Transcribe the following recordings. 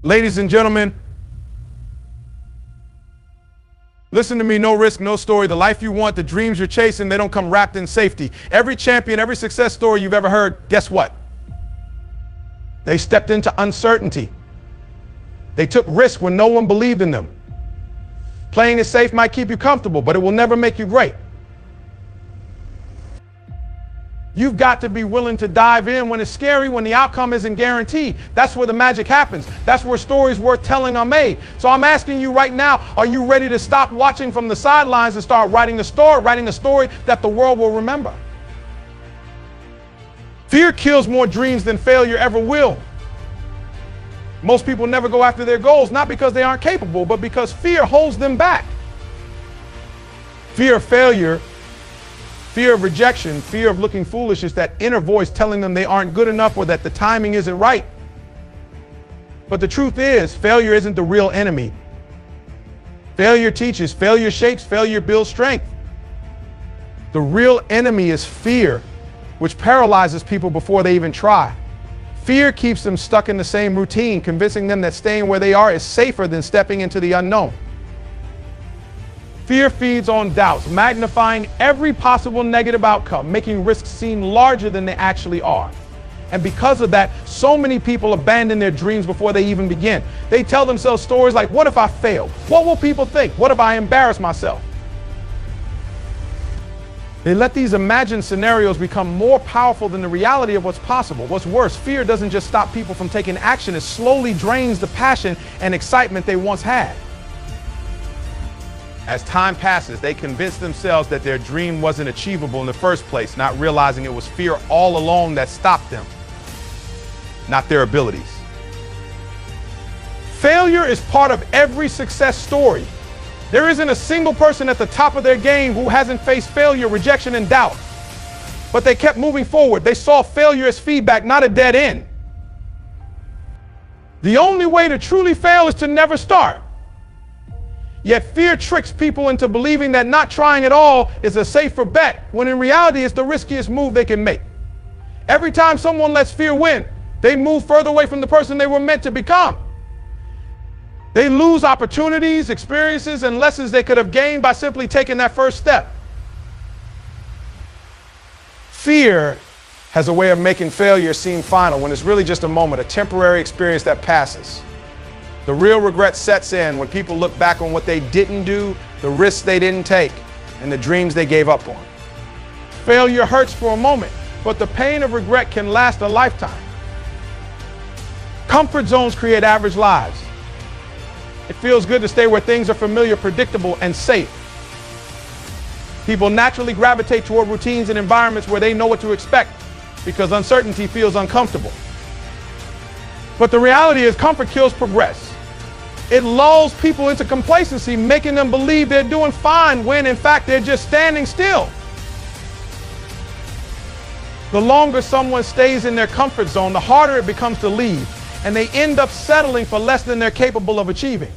Ladies and gentlemen, listen to me, no risk, no story. The life you want, the dreams you're chasing, they don't come wrapped in safety. Every champion, every success story you've ever heard, guess what? They stepped into uncertainty. They took risk when no one believed in them. Playing it safe might keep you comfortable, but it will never make you great. You've got to be willing to dive in when it's scary, when the outcome isn't guaranteed. That's where the magic happens. That's where stories worth telling are made. So I'm asking you right now, are you ready to stop watching from the sidelines and start writing the story that the world will remember? Fear kills more dreams than failure ever will. Most people never go after their goals, not because they aren't capable, but because fear holds them back. Fear of failure, fear of rejection, fear of looking foolish is that inner voice telling them they aren't good enough or that the timing isn't right. But the truth is, failure isn't the real enemy. Failure teaches, failure shapes, failure builds strength. The real enemy is fear, which paralyzes people before they even try. Fear keeps them stuck in the same routine, convincing them that staying where they are is safer than stepping into the unknown. Fear feeds on doubts, magnifying every possible negative outcome, making risks seem larger than they actually are. And because of that, so many people abandon their dreams before they even begin. They tell themselves stories like, what if I fail? What will people think? What if I embarrass myself? They let these imagined scenarios become more powerful than the reality of what's possible. What's worse, fear doesn't just stop people from taking action, it slowly drains the passion and excitement they once had. As time passes, they convince themselves that their dream wasn't achievable in the first place, not realizing it was fear all along that stopped them, not their abilities. Failure is part of every success story. There isn't a single person at the top of their game who hasn't faced failure, rejection, and doubt. But they kept moving forward. They saw failure as feedback, not a dead end. The only way to truly fail is to never start. Yet fear tricks people into believing that not trying at all is a safer bet, when in reality it's the riskiest move they can make. Every time someone lets fear win, they move further away from the person they were meant to become. They lose opportunities, experiences, and lessons they could have gained by simply taking that first step. Fear has a way of making failure seem final when it's really just a moment, a temporary experience that passes. The real regret sets in when people look back on what they didn't do, the risks they didn't take, and the dreams they gave up on. Failure hurts for a moment, but the pain of regret can last a lifetime. Comfort zones create average lives. It feels good to stay where things are familiar, predictable, and safe. People naturally gravitate toward routines and environments where they know what to expect because uncertainty feels uncomfortable. But the reality is comfort kills progress. It lulls people into complacency, making them believe they're doing fine when in fact they're just standing still. The longer someone stays in their comfort zone, the harder it becomes to leave, and they end up settling for less than they're capable of achieving.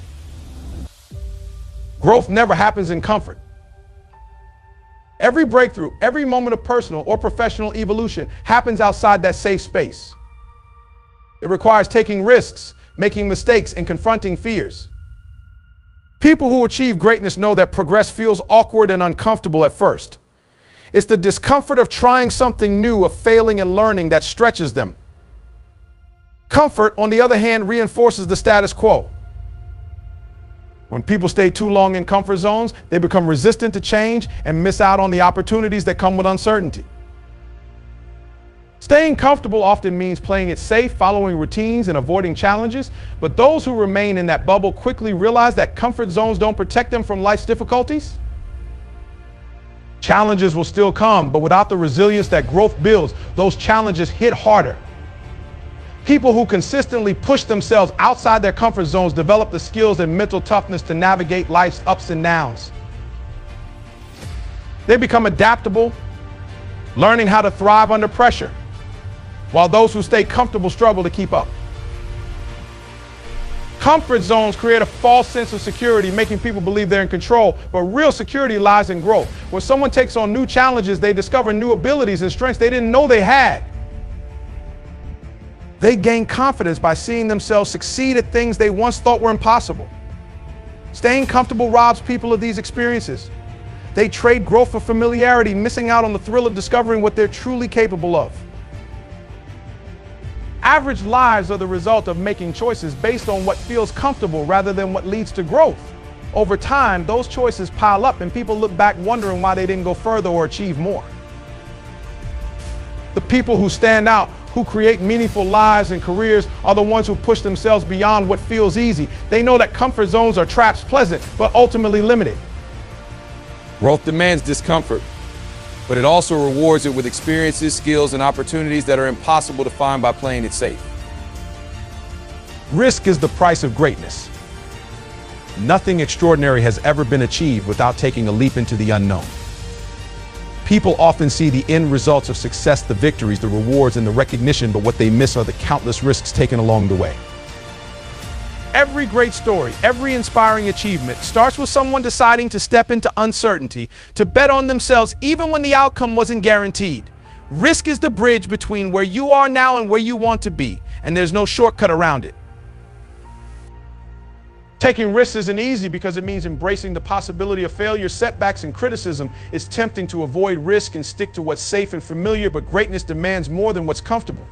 Growth never happens in comfort. Every breakthrough, every moment of personal or professional evolution happens outside that safe space. It requires taking risks, making mistakes, and confronting fears. People who achieve greatness know that progress feels awkward and uncomfortable at first. It's the discomfort of trying something new, of failing and learning, that stretches them. Comfort, on the other hand, reinforces the status quo. When people stay too long in comfort zones, they become resistant to change and miss out on the opportunities that come with uncertainty. Staying comfortable often means playing it safe, following routines, and avoiding challenges. But those who remain in that bubble quickly realize that comfort zones don't protect them from life's difficulties. Challenges will still come, but without the resilience that growth builds, those challenges hit harder. People who consistently push themselves outside their comfort zones develop the skills and mental toughness to navigate life's ups and downs. They become adaptable, learning how to thrive under pressure, while those who stay comfortable struggle to keep up. Comfort zones create a false sense of security, making people believe they're in control, but real security lies in growth. When someone takes on new challenges, they discover new abilities and strengths they didn't know they had. They gain confidence by seeing themselves succeed at things they once thought were impossible. Staying comfortable robs people of these experiences. They trade growth for familiarity, missing out on the thrill of discovering what they're truly capable of. Average lives are the result of making choices based on what feels comfortable rather than what leads to growth. Over time, those choices pile up and people look back wondering why they didn't go further or achieve more. The people who stand out, who create meaningful lives and careers, are the ones who push themselves beyond what feels easy. They know that comfort zones are traps pleasant, but ultimately limited. Growth demands discomfort, but it also rewards it with experiences, skills, and opportunities that are impossible to find by playing it safe. Risk is the price of greatness. Nothing extraordinary has ever been achieved without taking a leap into the unknown. People often see the end results of success, the victories, the rewards, and the recognition, but what they miss are the countless risks taken along the way. Every great story, every inspiring achievement starts with someone deciding to step into uncertainty, to bet on themselves even when the outcome wasn't guaranteed. Risk is the bridge between where you are now and where you want to be, and there's no shortcut around it. Taking risks isn't easy because it means embracing the possibility of failure, setbacks, and criticism. It's tempting to avoid risk and stick to what's safe and familiar, but greatness demands more than what's comfortable.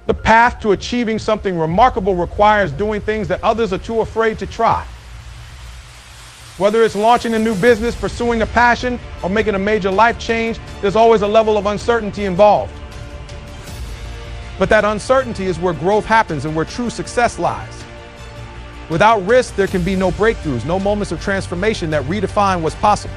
The path to achieving something remarkable requires doing things that others are too afraid to try. Whether it's launching a new business, pursuing a passion, or making a major life change, there's always a level of uncertainty involved. But that uncertainty is where growth happens and where true success lies. Without risk, there can be no breakthroughs, no moments of transformation that redefine what's possible.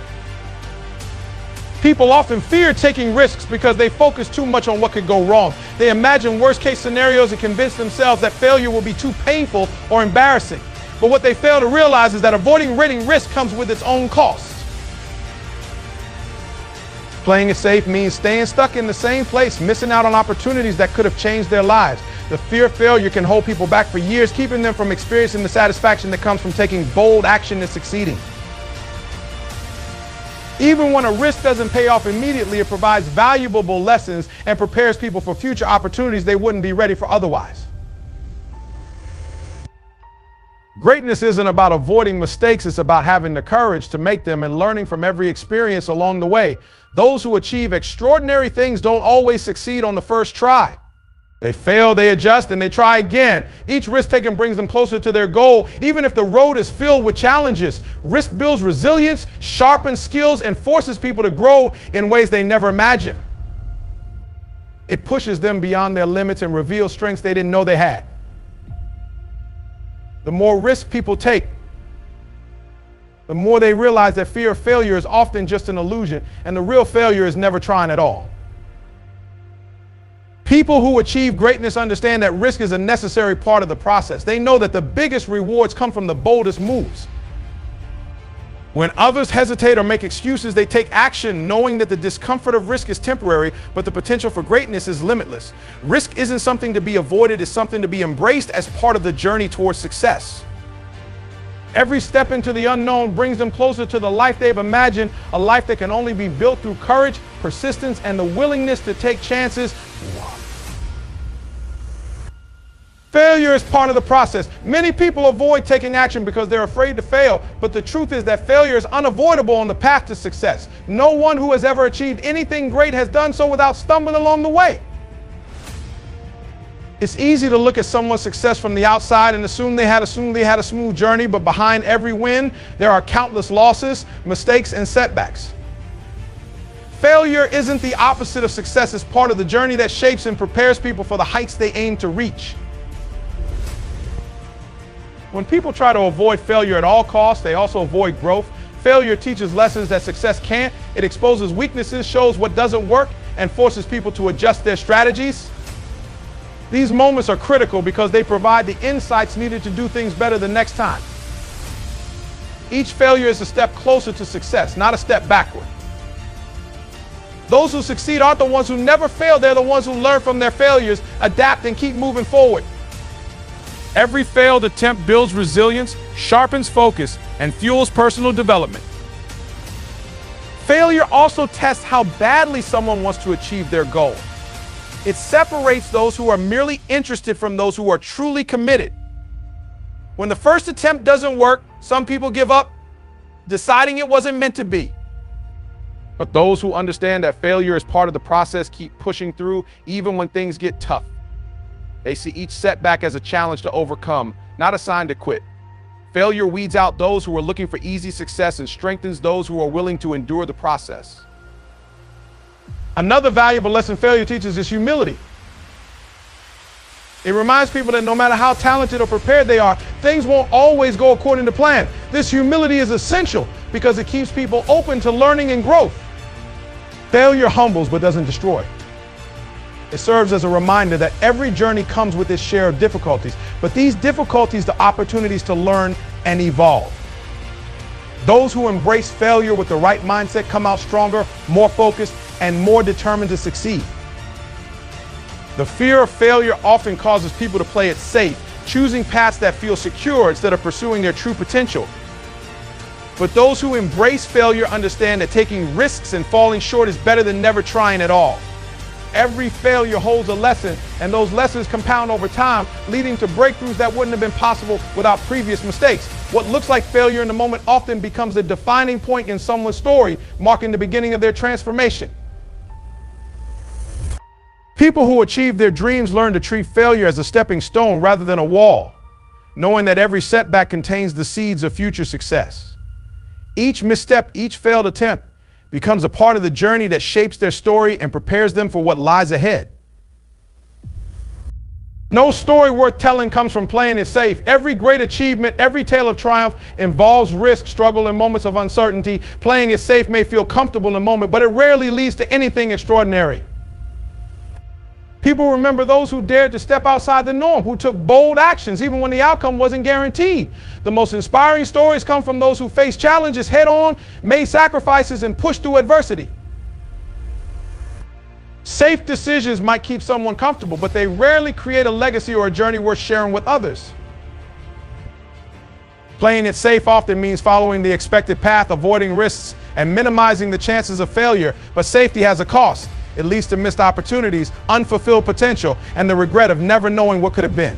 People often fear taking risks because they focus too much on what could go wrong. They imagine worst-case scenarios and convince themselves that failure will be too painful or embarrassing. But what they fail to realize is that avoiding risk comes with its own cost. Playing it safe means staying stuck in the same place, missing out on opportunities that could have changed their lives. The fear of failure can hold people back for years, keeping them from experiencing the satisfaction that comes from taking bold action and succeeding. Even when a risk doesn't pay off immediately, it provides valuable lessons and prepares people for future opportunities they wouldn't be ready for otherwise. Greatness isn't about avoiding mistakes, it's about having the courage to make them and learning from every experience along the way. Those who achieve extraordinary things don't always succeed on the first try. They fail, they adjust, and they try again. Each risk taken brings them closer to their goal, even if the road is filled with challenges. Risk builds resilience, sharpens skills, and forces people to grow in ways they never imagined. It pushes them beyond their limits and reveals strengths they didn't know they had. The more risk people take, the more they realize that fear of failure is often just an illusion, and the real failure is never trying at all. People who achieve greatness understand that risk is a necessary part of the process. They know that the biggest rewards come from the boldest moves. When others hesitate or make excuses, they take action, knowing that the discomfort of risk is temporary, but the potential for greatness is limitless. Risk isn't something to be avoided, it's something to be embraced as part of the journey towards success. Every step into the unknown brings them closer to the life they've imagined, a life that can only be built through courage, persistence, and the willingness to take chances. Failure is part of the process. Many people avoid taking action because they're afraid to fail, but the truth is that failure is unavoidable on the path to success. No one who has ever achieved anything great has done so without stumbling along the way. It's easy to look at someone's success from the outside and assume they had a smooth journey, but behind every win, there are countless losses, mistakes, and setbacks. Failure isn't the opposite of success. It's part of the journey that shapes and prepares people for the heights they aim to reach. When people try to avoid failure at all costs, they also avoid growth. Failure teaches lessons that success can't. It exposes weaknesses, shows what doesn't work, and forces people to adjust their strategies. These moments are critical because they provide the insights needed to do things better the next time. Each failure is a step closer to success, not a step backward. Those who succeed aren't the ones who never fail, they're the ones who learn from their failures, adapt, and keep moving forward. Every failed attempt builds resilience, sharpens focus, and fuels personal development. Failure also tests how badly someone wants to achieve their goal. It separates those who are merely interested from those who are truly committed. When the first attempt doesn't work, some people give up, deciding it wasn't meant to be. But those who understand that failure is part of the process keep pushing through even when things get tough. They see each setback as a challenge to overcome, not a sign to quit. Failure weeds out those who are looking for easy success and strengthens those who are willing to endure the process. Another valuable lesson failure teaches is humility. It reminds people that no matter how talented or prepared they are, things won't always go according to plan. This humility is essential because it keeps people open to learning and growth. Failure humbles but doesn't destroy. It serves as a reminder that every journey comes with its share of difficulties, but these difficulties are opportunities to learn and evolve. Those who embrace failure with the right mindset come out stronger, more focused, and more determined to succeed. The fear of failure often causes people to play it safe, choosing paths that feel secure instead of pursuing their true potential. But those who embrace failure understand that taking risks and falling short is better than never trying at all. Every failure holds a lesson, and those lessons compound over time, leading to breakthroughs that wouldn't have been possible without previous mistakes. What looks like failure in the moment often becomes a defining point in someone's story, marking the beginning of their transformation. People who achieve their dreams learn to treat failure as a stepping stone rather than a wall, knowing that every setback contains the seeds of future success. Each misstep, each failed attempt, becomes a part of the journey that shapes their story and prepares them for what lies ahead. No story worth telling comes from playing it safe. Every great achievement, every tale of triumph involves risk, struggle, and moments of uncertainty. Playing it safe may feel comfortable in the moment, but it rarely leads to anything extraordinary. People remember those who dared to step outside the norm, who took bold actions even when the outcome wasn't guaranteed. The most inspiring stories come from those who faced challenges head on, made sacrifices, and pushed through adversity. Safe decisions might keep someone comfortable, but they rarely create a legacy or a journey worth sharing with others. Playing it safe often means following the expected path, avoiding risks, and minimizing the chances of failure, but safety has a cost. It leads to missed opportunities, unfulfilled potential, and the regret of never knowing what could have been.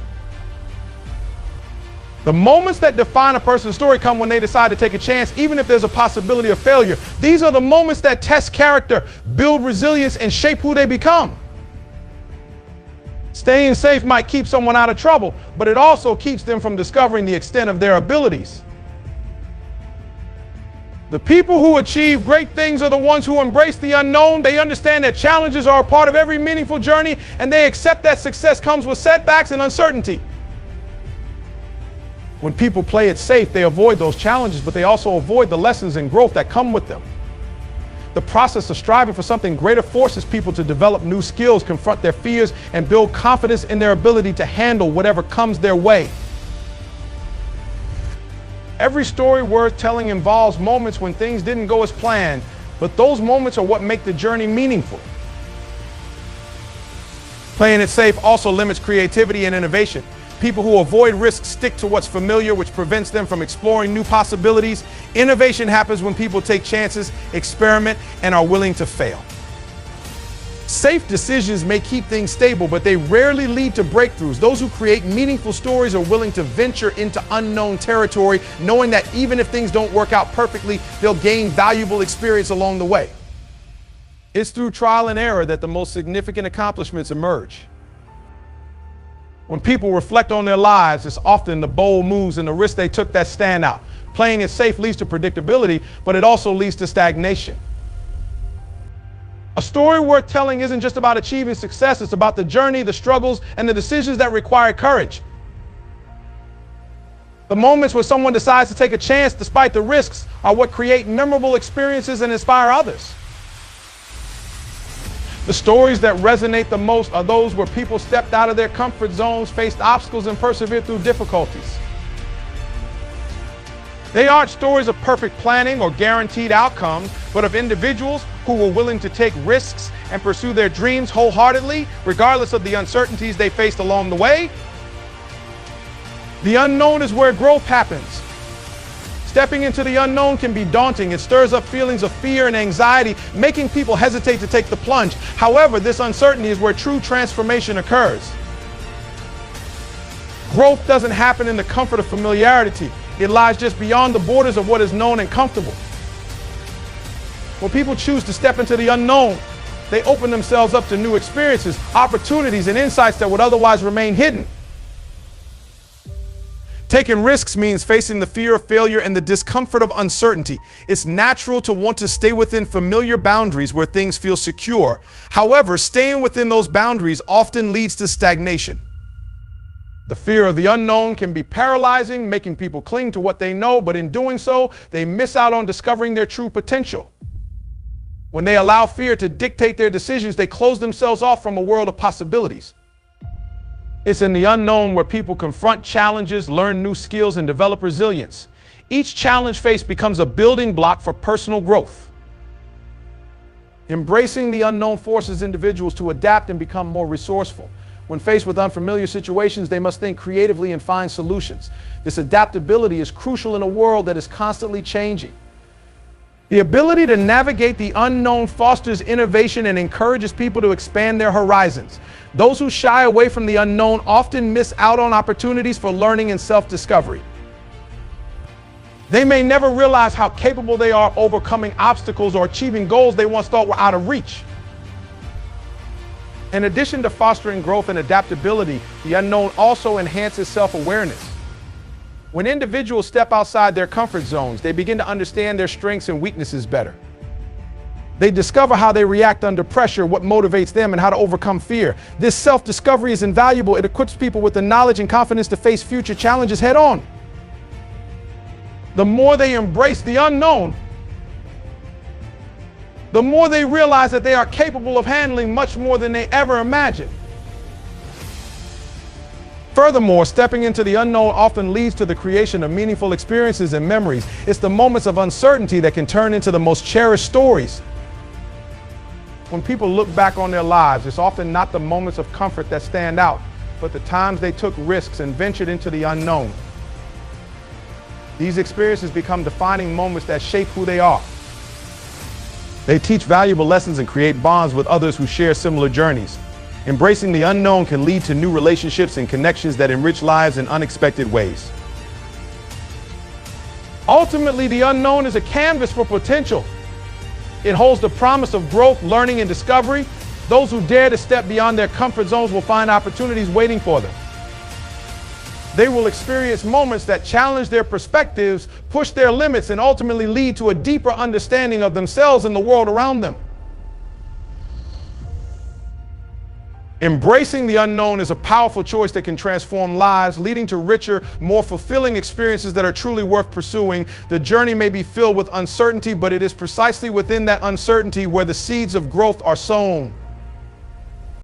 The moments that define a person's story come when they decide to take a chance, even if there's a possibility of failure. These are the moments that test character, build resilience, and shape who they become. Staying safe might keep someone out of trouble, but it also keeps them from discovering the extent of their abilities. The people who achieve great things are the ones who embrace the unknown. They understand that challenges are a part of every meaningful journey, and they accept that success comes with setbacks and uncertainty. When people play it safe, they avoid those challenges, but they also avoid the lessons and growth that come with them. The process of striving for something greater forces people to develop new skills, confront their fears, and build confidence in their ability to handle whatever comes their way. Every story worth telling involves moments when things didn't go as planned, but those moments are what make the journey meaningful. Playing it safe also limits creativity and innovation. People who avoid risk stick to what's familiar, which prevents them from exploring new possibilities. Innovation happens when people take chances, experiment, and are willing to fail. Safe decisions may keep things stable, but they rarely lead to breakthroughs. Those who create meaningful stories are willing to venture into unknown territory, knowing that even if things don't work out perfectly, they'll gain valuable experience along the way. It's through trial and error that the most significant accomplishments emerge. When people reflect on their lives, it's often the bold moves and the risks they took that stand out. Playing it safe leads to predictability, but it also leads to stagnation. A story worth telling isn't just about achieving success, it's about the journey, the struggles, and the decisions that require courage. The moments where someone decides to take a chance despite the risks are what create memorable experiences and inspire others. The stories that resonate the most are those where people stepped out of their comfort zones, faced obstacles, and persevered through difficulties. They aren't stories of perfect planning or guaranteed outcomes, but of individuals who were willing to take risks and pursue their dreams wholeheartedly, regardless of the uncertainties they faced along the way. The unknown is where growth happens. Stepping into the unknown can be daunting. It stirs up feelings of fear and anxiety, making people hesitate to take the plunge. However, this uncertainty is where true transformation occurs. Growth doesn't happen in the comfort of familiarity. It lies just beyond the borders of what is known and comfortable. When people choose to step into the unknown, they open themselves up to new experiences, opportunities, and insights that would otherwise remain hidden. Taking risks means facing the fear of failure and the discomfort of uncertainty. It's natural to want to stay within familiar boundaries where things feel secure. However, staying within those boundaries often leads to stagnation. The fear of the unknown can be paralyzing, making people cling to what they know, but in doing so, they miss out on discovering their true potential. When they allow fear to dictate their decisions, they close themselves off from a world of possibilities. It's in the unknown where people confront challenges, learn new skills, and develop resilience. Each challenge faced becomes a building block for personal growth. Embracing the unknown forces individuals to adapt and become more resourceful. When faced with unfamiliar situations, they must think creatively and find solutions. This adaptability is crucial in a world that is constantly changing. The ability to navigate the unknown fosters innovation and encourages people to expand their horizons. Those who shy away from the unknown often miss out on opportunities for learning and self-discovery. They may never realize how capable they are of overcoming obstacles or achieving goals they once thought were out of reach. In addition to fostering growth and adaptability, the unknown also enhances self-awareness. When individuals step outside their comfort zones, they begin to understand their strengths and weaknesses better. They discover how they react under pressure, what motivates them, and how to overcome fear. This self-discovery is invaluable. It equips people with the knowledge and confidence to face future challenges head on. The more they embrace the unknown, the more they realize that they are capable of handling much more than they ever imagined. Furthermore, stepping into the unknown often leads to the creation of meaningful experiences and memories. It's the moments of uncertainty that can turn into the most cherished stories. When people look back on their lives, it's often not the moments of comfort that stand out, but the times they took risks and ventured into the unknown. These experiences become defining moments that shape who they are. They teach valuable lessons and create bonds with others who share similar journeys. Embracing the unknown can lead to new relationships and connections that enrich lives in unexpected ways. Ultimately, the unknown is a canvas for potential. It holds the promise of growth, learning, and discovery. Those who dare to step beyond their comfort zones will find opportunities waiting for them. They will experience moments that challenge their perspectives, push their limits, and ultimately lead to a deeper understanding of themselves and the world around them. Embracing the unknown is a powerful choice that can transform lives, leading to richer, more fulfilling experiences that are truly worth pursuing. The journey may be filled with uncertainty, but it is precisely within that uncertainty where the seeds of growth are sown.